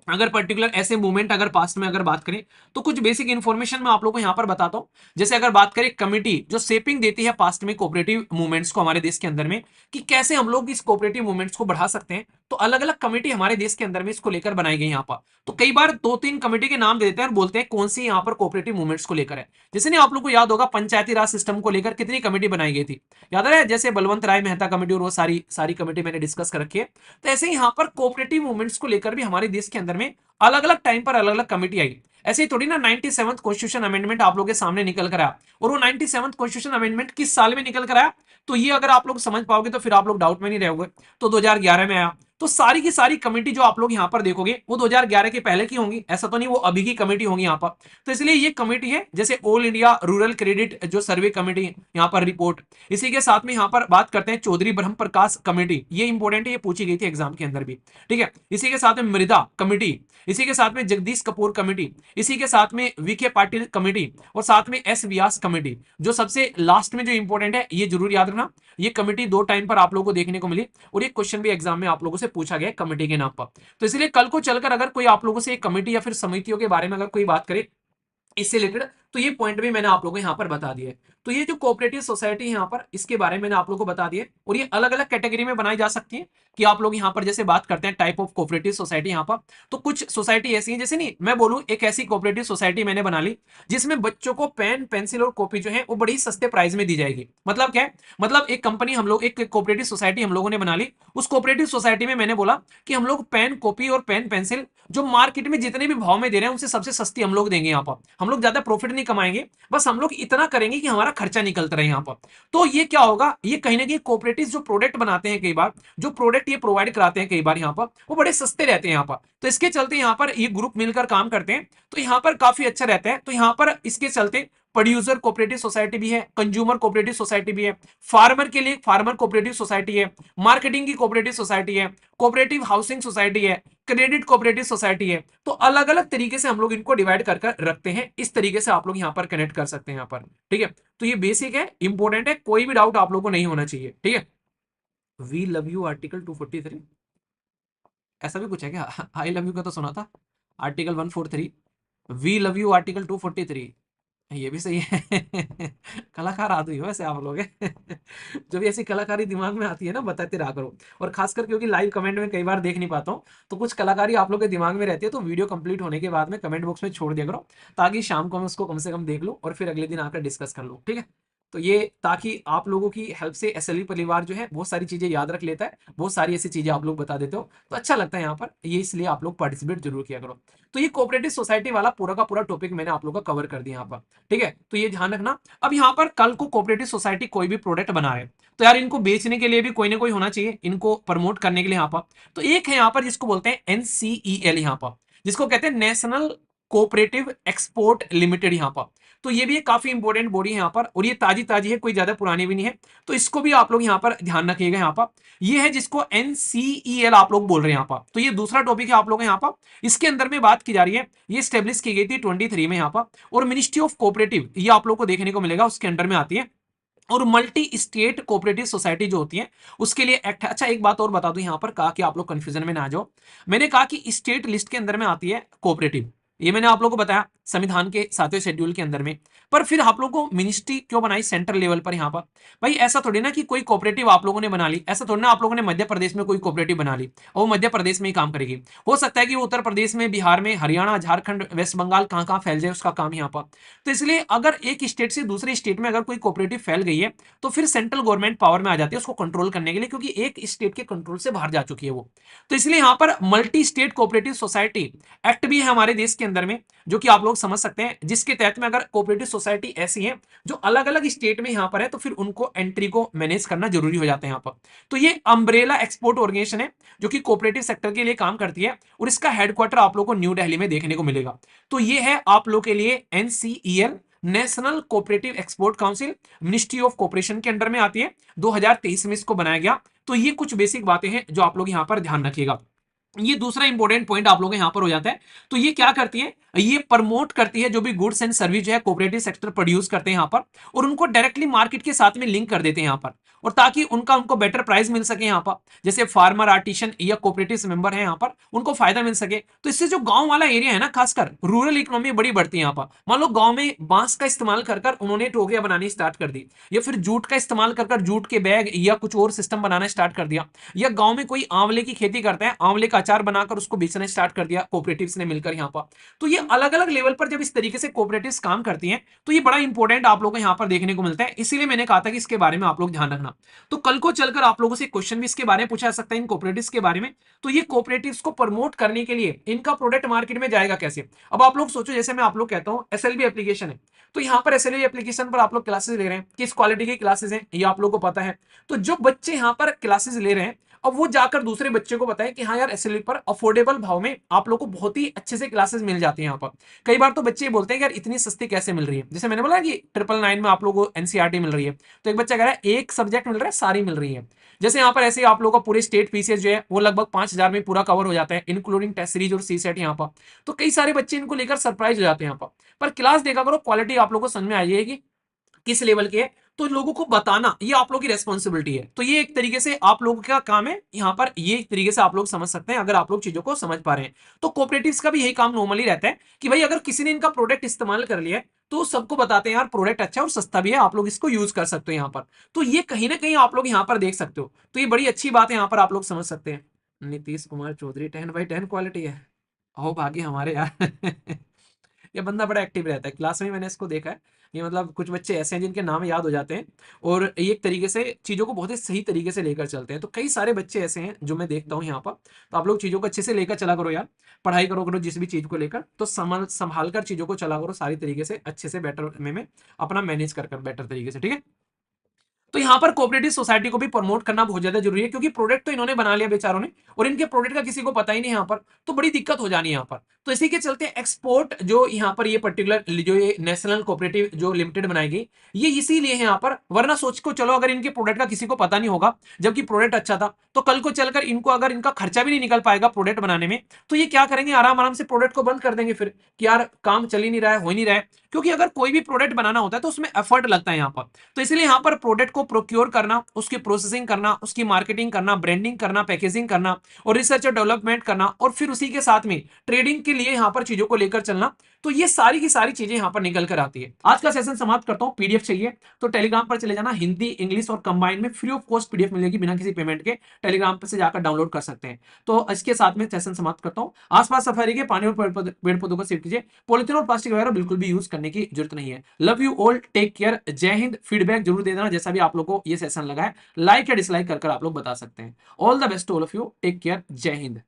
अगर पर्टिकुलर ऐसे मूवमेंट अगर पास्ट में अगर बात करें, तो कुछ बेसिक इंफॉर्मेशन मैं आप लोगों को यहां पर बताता हूं। जैसे अगर बात करें कमिटी जो शेपिंग देती है पास्ट में कोऑपरेटिव मूवमेंट्स को हमारे देश के अंदर में, कि कैसे हम लोग इस कोऑपरेटिव मूवमेंट्स को बढ़ा सकते हैं, तो अलग अलग कमेटी हमारे देश के अंदर में इसको लेकर बनाई गई यहाँ पर। तो कई बार 2-3 कमेटी के नाम दे देते हैं और बोलते हैं कौन सी यहाँ पर कोऑपरेटिव मूवमेंट्स को लेकर है। जैसे नहीं आप लोग को याद होगा पंचायती राज सिस्टम को लेकर कितनी कमेटी बनाई गई थी, याद है? जैसे बलवंत राय मेहता कमेटी और वो सारी सारी कमेटी मैंने डिस्कस कर रखी है। तो ऐसे ही यहाँ पर कोऑपरेटिव मूवमेंट्स को लेकर भी हमारे देश के अंदर में अलग अलग टाइम पर अलग अलग कमेटी आई। ऐसे ही थोड़ी ना 97th कॉन्स्टिट्यूशन अमेंडमेंट आप लोगों के सामने निकल कर आया, और वो 97th कॉन्स्टिट्यूशन अमेंडमेंट किस साल में निकल कर आया, तो ये अगर आप लोग समझ पाओगे तो फिर आप लोग डाउट में नहीं रहोगे। तो 2011 में आया। तो सारी की सारी कमेटी जो आप लोग यहाँ पर देखोगे वो 2011 के पहले की होंगी, ऐसा तो नहीं वो अभी की कमेटी होंगी यहाँ पर। तो इसलिए ये कमेटी है, जैसे ऑल इंडिया रूरल क्रेडिट जो सर्वे कमेटी यहाँ पर रिपोर्ट। इसी के साथ में यहाँ पर बात करते हैं चौधरी ब्रह्म प्रकाश कमेटी, ये इंपॉर्टेंट है, ये पूछी गई थी एग्जाम के अंदर भी, ठीक है। इसी के साथ में मृदा कमेटी, इसी के साथ में जगदीश कपूर कमेटी, इसी के साथ में वीके पाटिल कमेटी, और साथ में एस व्यास कमेटी। जो सबसे लास्ट में जो इंपॉर्टेंट है ये जरूर याद रखना, ये कमेटी 2 टाइम पर आप लोगों को देखने को मिली, और ये क्वेश्चन भी एग्जाम में आप लोगों से पूछा गया कमेटी के नाम पर। तो इसलिए कल को चलकर अगर कोई आप लोगों से एक कमेटी या फिर समितियों के बारे में अगर कोई बात करे इससे रिलेटेड, तो ये पॉइंट भी मैंने आप लोगों को यहाँ पर बता दिया है। तो ये जो कोऑपरेटिव सोसाइटी है यहाँ पर, इसके बारे में मैंने आप लोगों को बता दिया, और ये अलग अलग कैटेगरी में बनाई जा सकती है। कि आप लोग यहाँ पर जैसे बात करते हैं टाइप ऑफ कोऑपरेटिव सोसाइटी यहाँ पर, तो कुछ सोसाइटी ऐसी है, जैसे नहीं मैं बोलूं एक ऐसी कोऑपरेटिव सोसाइटी मैंने बना ली जिसमें बच्चों को पेन पेंसिल और कॉपी जो है वो बड़ी सस्ते प्राइस में दी जाएगी। मतलब क्या है, मतलब एक कंपनी हम लोग एक कोऑपरेटिव सोसाइटी हम लोगों ने बना ली। उस कोऑपरेटिव सोसाइटी में मैंने बोला कि हम लोग पेन कॉपी और पेन पेंसिल जो मार्केट में जितने भी भाव में दे रहे हैं उनसे सबसे सस्ती हम लोग देंगे यहाँ पर। हम लोग ज्यादा प्रॉफिट नहीं कमाएंगे, बस हम लोग इतना करेंगे कि हमारा खर्चा निकलता रहे यहाँ पर। तो ये क्या होगा, ये कहीं ना कहीं कोऑपरेटिव जो प्रोडक्ट बनाते हैं, कई बार जो प्रोडक्ट ये प्रोवाइड कराते हैं कई बार यहाँ पर, वो बड़े सस्ते रहते हैं यहाँ पर। तो इसके चलते यहाँ पर ये ग्रुप मिलकर काम करते हैं, तो यहाँ पर काफी अच्छा रहता है। तो यहाँ पर इसके चलते प्रोड्यूसर कोऑपरेटिव सोसाइटी भी है, कंज्यूमर कोऑपरेटिव सोसाइटी भी है, फार्मर के लिए फार्मर कोऑपरेटिव सोसाइटी है, मार्केटिंग की कोऑपरेटिव सोसाइटी है, कोऑपरेटिव हाउसिंग सोसाइटी है, क्रेडिट कोऑपरेटिव सोसाइटी है। तो अलग अलग तरीके से हम लोग इनको डिवाइड कर रखते हैं। इस तरीके से आप लोग यहाँ पर कनेक्ट कर सकते हैं यहाँ पर, ठीक है। तो ये बेसिक है, इंपॉर्टेंट है, कोई भी डाउट आप लोग को नहीं होना चाहिए, ठीक है। वी लव यू आर्टिकल 243, ऐसा भी कुछ है क्या? आई लव यू का तो सुना था article 143, we love you article 243, ये भी सही है। कलाकार आदमी हो वैसे आप लोग। जब ऐसी कलाकारी दिमाग में आती है ना बताते रहा करो। और खासकर क्योंकि लाइव कमेंट में कई बार देख नहीं पाता हूँ, तो कुछ कलाकारी आप लोग के दिमाग में रहती है, तो वीडियो कंप्लीट होने के बाद में कमेंट बॉक्स में छोड़ दिया करो, ताकि शाम को मैं उसको कम से कम देख लूँ और फिर अगले दिन आकर डिस्कस कर लूँ, ठीक है। तो ये ताकि आप लोगों की हेल्प से एसएलवी परिवार जो है बहुत सारी चीजें याद रख लेता है, बहुत सारी ऐसी चीजें आप लोग बता देते हो, तो अच्छा लगता है यहाँ पर ये, इसलिए आप लोग पार्टिसिपेट जरूर किया करो। तो ये कोऑपरेटिव सोसाइटी वाला पूरा का पूरा टॉपिक मैंने आप लोगों का कवर कर दिया यहाँ पर, ठीक है। तो ये ध्यान रखना। अब यहाँ पर कल को कोऑपरेटिव सोसाइटी कोई भी प्रोडक्ट बना रहे, तो यार इनको बेचने के लिए भी कोई ना कोई होना चाहिए, इनको प्रमोट करने के लिए यहाँ पर। तो एक है यहाँ पर जिसको बोलते हैं NCEL यहाँ पर, जिसको कहते हैं नेशनल कोऑपरेटिव एक्सपोर्ट लिमिटेड यहाँ पर। तो ये भी एक काफी इंपॉर्टेंट बॉडी है यहाँ पर, और ये ताजी ताजी है, कोई ज्यादा पुरानी भी नहीं है, तो इसको भी आप लोग यहाँ पर ध्यान रखिएगा। यहाँ पर ये है जिसको NCEL आप लोग बोल रहे हैं यहाँ पर। तो ये दूसरा टॉपिक है आप लोग यहाँ पर, इसके अंदर में बात की जा रही है, ये स्टेब्लिश की गई थी 23 में यहाँ पर, और मिनिस्ट्री ऑफ कोऑपरेटिव ये आप लोग को देखने को मिलेगा, उसके अंडर में आती है। और मल्टी स्टेट कोऑपरेटिव सोसाइटी जो होती है उसके लिए एक्ट है। अच्छा एक बात और बता दूं यहाँ पर, कहा कि आप लोग कंफ्यूजन में ना आ जाओ, मैंने कहा कि स्टेट लिस्ट के अंदर में आती है कोऑपरेटिव, ये मैंने आप लोगों को बताया संविधान के 7वें शेड्यूल के अंदर में, पर फिर आप लोगों को मिनिस्ट्री क्यों बनाई सेंट्रल लेवल पर यहाँ पर? भाई ऐसा थोड़ी ना कि कोई कोऑपरेटिव आप लोगों ने बना ली, ऐसा थोड़ी ना आप लोगों ने मध्य प्रदेश में कोई कोऑपरेटिव बना ली और वो मध्य प्रदेश में ही काम करेगी। हो सकता है कि वो उत्तर प्रदेश में, बिहार में, हरियाणा, झारखंड, वेस्ट बंगाल कहाँ कहाँ फैल जाए, उसका काम यहाँ पर। तो इसलिए अगर एक स्टेट से दूसरे स्टेट में अगर कोई कोऑपरेटिव फैल गई है तो फिर सेंट्रल गवर्नमेंट पावर में आ जाती है उसको कंट्रोल करने के लिए, क्योंकि एक स्टेट के कंट्रोल से बाहर जा चुकी है वो। तो इसलिए यहाँ पर multi state cooperative society act भी है हमारे देश के अंदर में, जो कि आप लोग समझ सकते हैं, जिसके तहत में अगर कोऑपरेटिव सोसाइटी ऐसी है जो अलग अलग स्टेट में यहाँ पर है तो फिर उनको एंट्री को मैनेज करना जरूरी हो जाता है यहाँ पर। तो ये अम्ब्रेला एक्सपोर्ट ऑर्गेनाइजेशन है जो कि कोऑपरेटिव सेक्टर के लिए काम करती है, और इसका हेडक्वार्टर आप लोग को न्यू दिल्ली में देखने को मिलेगा। तो ये है आप लोग के लिए NCEL, national cooperative export council, ministry of cooperation के अंडर में आती है, 2023 में इसको बनाया गया। तो ये कुछ बेसिक बातें हैं जो आप लोग यहाँ पर ध्यान रखिएगा। ये दूसरा इंपॉर्टेंट पॉइंट आप लोग यहां पर हो जाता है। तो ये क्या करती है, ये प्रमोट करती है जो भी गुड्स एंड सर्विस जो है कोऑपरेटिव सेक्टर प्रोड्यूस करते हैं यहां पर, और उनको डायरेक्टली मार्केट के साथ में लिंक कर देते हैं यहां पर, और ताकि उनको बेटर प्राइस मिल सके यहां पर, जैसे फार्मर, आर्टिशन या कोऑपरेटिव मेंबर है यहां पर, उनको फायदा मिल सके। तो इससे जो गांव वाला एरिया है ना, खासकर रूरल इकोनॉमी बड़ी बढ़ती है यहां पर। मान लो गांव में बांस का इस्तेमाल कर उन्होंने टोकरियां बनानी स्टार्ट कर दी, या फिर जूट का इस्तेमाल कर जूट के बैग या कुछ और सिस्टम बनाना स्टार्ट कर दिया, या गांव में कोई आंवले की खेती करता है, आंवले का अचार बनाकर उसको बेचना स्टार्ट कर दिया कोऑपरेटिव्स ने मिलकर यहां पर। तो ये अलग अलग लेवल पर जब इस तरीके से कोऑपरेटिव्स काम करती हैं तो ये बड़ा इंपॉर्टेंट आप लोगों को यहां पर देखने को मिलता है। इसीलिए मैंने कहा था कि इसके बारे में आप लोग ध्यान रखना। तो कल को चलकर आप लोगों से क्वेश्चन भी इसके बारे में पूछा जा सकता है, इन कोऑपरेटिव्स के बारे में। तो ये कोऑपरेटिव्स को प्रमोट करने के लिए इनका प्रोडक्ट मार्केट में जाएगा कैसे? अब आप लोग सोचो, जैसे मैं आप लोग कहता हूं SLB एप्लीकेशन है, तो यहाँ पर SLB एप्लीकेशन पर आप लोग क्लासेस ले रहे हैं, किस क्वालिटी की क्लासेस हैं ये आप लोग को पता है। तो जो बच्चे यहाँ पर क्लासेस ले रहे हैं, अब वो जाकर दूसरे बच्चे को बताएं कि हाँ यार SLB पर अफोर्डेबल भाव में आप लोग को बहुत ही अच्छे से क्लासेस मिल जाती हैं यहाँ पर। कई बार तो बच्चे बोलते हैं कि यार इतनी सस्ती कैसे मिल रही है, जैसे मैंने बोला कि 999 में आप लोगों को NCERT मिल रही है, तो एक बच्चा कह रहा है एक सब्जेक्ट मिल रहा है, सारी मिल रही है। जैसे यहाँ पर ऐसे आप लोगों का पूरे स्टेट फीसेज जो है वो लगभग 5,000 में पूरा कवर हो जाता है, इंक्लूडिंग टेस्ट सीरीज और CSET यहाँ पर। तो कई सारे बच्चे इनको लेकर सरप्राइज हो जाते हैं यहाँ पर क्लास देखा करो, क्वालिटी आप लोगों को समझ में आ जाएगी किस लेवल की है, तो लोगों को बताना ये आप लोगों की रेस्पॉन्सिबिलिटी है। तो ये एक तरीके से आप लोगों का काम है यहाँ पर, ये एक तरीके से आप लोग समझ सकते हैं अगर आप लोग चीजों को समझ पा रहे हैं। तो कोऑपरेटिव्स का भी यही काम नॉर्मली रहता है कि भाई अगर किसी ने इनका प्रोडक्ट इस्तेमाल कर लिया है तो सबको बताते हैं यार प्रोडक्ट अच्छा है और सस्ता भी है, आप लोग इसको यूज कर सकते हो यहाँ पर। तो ये कहीं ना कहीं आप लोग यहाँ पर देख सकते हो, तो ये बड़ी अच्छी बात है, यहाँ पर आप लोग समझ सकते हैं। नीतीश कुमार चौधरी 10/10 क्वालिटी है, अहो भाग्य हमारे यार। ये बंदा बड़ा एक्टिव रहता है, क्लास में मैंने इसको देखा है। ये मतलब कुछ बच्चे ऐसे हैं जिनके नाम याद हो जाते हैं और ये एक तरीके से चीज़ों को बहुत ही सही तरीके से लेकर चलते हैं। तो कई सारे बच्चे ऐसे हैं जो मैं देखता हूँ यहाँ पर। तो आप लोग चीज़ों को अच्छे से लेकर चला करो यार, पढ़ाई करो जिस भी चीज़ को लेकर, तो संभाल कर चीज़ों को चला करो सारी तरीके से, अच्छे से बेटर में अपना मैनेज कर बेटर तरीके से, ठीक है। तो यहाँ पर कोऑपरेटिव सोसाइटी को भी प्रमोट करना बहुत ज्यादा जरूरी है, क्योंकि प्रोडक्ट तो इन्होंने बना लिया बेचारों ने, और इनके प्रोडक्ट का किसी को पता ही नहीं यहाँ पर, तो बड़ी दिक्कत हो जानी है यहाँ पर। तो इसी के चलते एक्सपोर्ट जो यहाँ पर ये पर्टिकुलर जो ये नेशनल कोऑपरेटिव जो लिमिटेड बनाई गई, ये इसीलिए है यहाँ पर। वरना सोच को चलो अगर इनके प्रोडक्ट का किसी को पता नहीं होगा, जबकि प्रोडक्ट अच्छा था, तो कल को चलकर इनको अगर इनका खर्चा भी नहीं निकल पाएगा प्रोडक्ट बनाने में, तो ये क्या करेंगे, आराम आराम से प्रोडक्ट को बंद कर देंगे फिर कि यार काम चल ही नहीं रहा है, हो ही नहीं रहा है। क्योंकि अगर कोई भी प्रोडक्ट बनाना होता है तो उसमें एफर्ट लगता है यहाँ पर। तो इसलिए यहाँ पर प्रोडक्ट को प्रोक्योर करना, उसकी प्रोसेसिंग करना, उसकी मार्केटिंग करना, ब्रांडिंग करना, पैकेजिंग करना और रिसर्च और डेवलपमेंट करना, और फिर उसी के साथ में ट्रेडिंग के लिए यहाँ पर चीजों को लेकर चलना, तो ये सारी की सारी चीजें यहाँ पर निकल कर आती है। आज का सेशन समाप्त करता हूँ। PDF चाहिए तो टेलीग्राम पर चले जाना, हिंदी इंग्लिश और कंबाइन में फ्री ऑफ कॉस्ट PDF मिलेगी बिना किसी पेमेंट के, टेलीग्राम पर से जाकर डाउनलोड कर सकते हैं। तो इसके साथ में सेशन समाप्त करता हूँ। आसपास सफाई के पानी और पेड़ पौधों को सेव कीजिए, पॉलिथीन और प्लास्टिक वगैरह बिल्कुल भी यूज करने की जरूरत नहीं है। Love you all, take care, जय हिंद। फीडबैक जरूर दे देना जैसा भी आप लोग को ये सेशन लगा है, लाइक या डिसलाइक कर आप लोग बता सकते हैं। All the best all of you, take care, जय हिंद।